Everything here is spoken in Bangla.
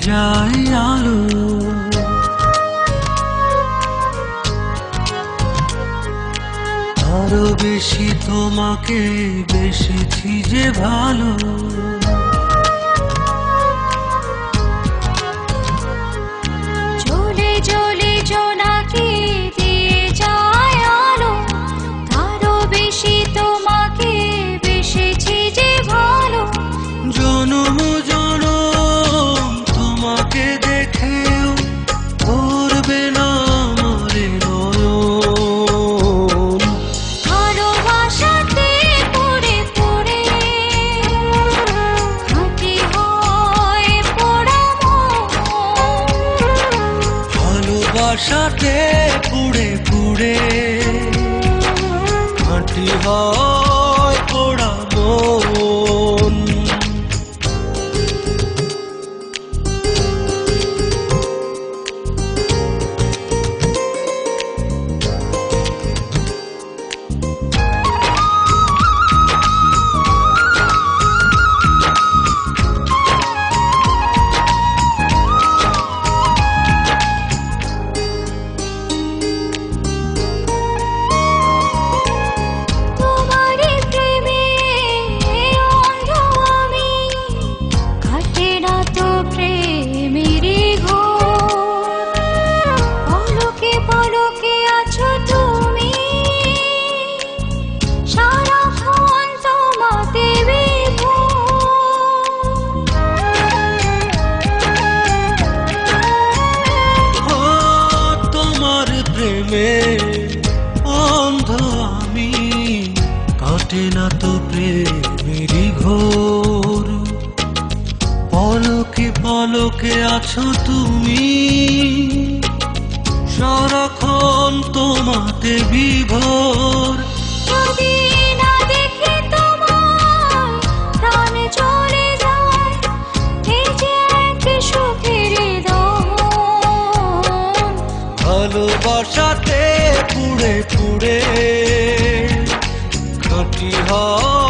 যায় আলো। আরো বেশি তোমাকে বেসেছি যে ভালো। জ্বলে জ্বলে জোনাকি দিয়ে যায় আলো, আরো বেশি তোমাকে বেসেছি যে ভালো। জনম জনম তোমাকে দেখেও ভরবে না আমারে নয়ন। ভালোবাসাতে পড়ে পড়ে খাঁটি হয় পোড়া মন। ভালোবাসাতে পুড়ে পুড়ে খাঁটি হয় পোড়া মন। তোমারই প্রেমে অন্ধ আমি, কাটে না তো প্রেমেরই ঘোর। পলকে পলকে আছো তুমি, সারাক্ষণ তোমাতে ও তোমার প্রেমে অন্ধ আমি, কাটে না তো প্রেমেরই ঘোর। পলকে পলকে আছো তুমি, সারাক্ষণ তোমাতে বিভোর। যদি না দেখি তোমায় প্রাণ চলে যায়, এই যে এক সুখের দহন। ভালোবাসাতে পুড়ে পুড়ে খাঁটি হয়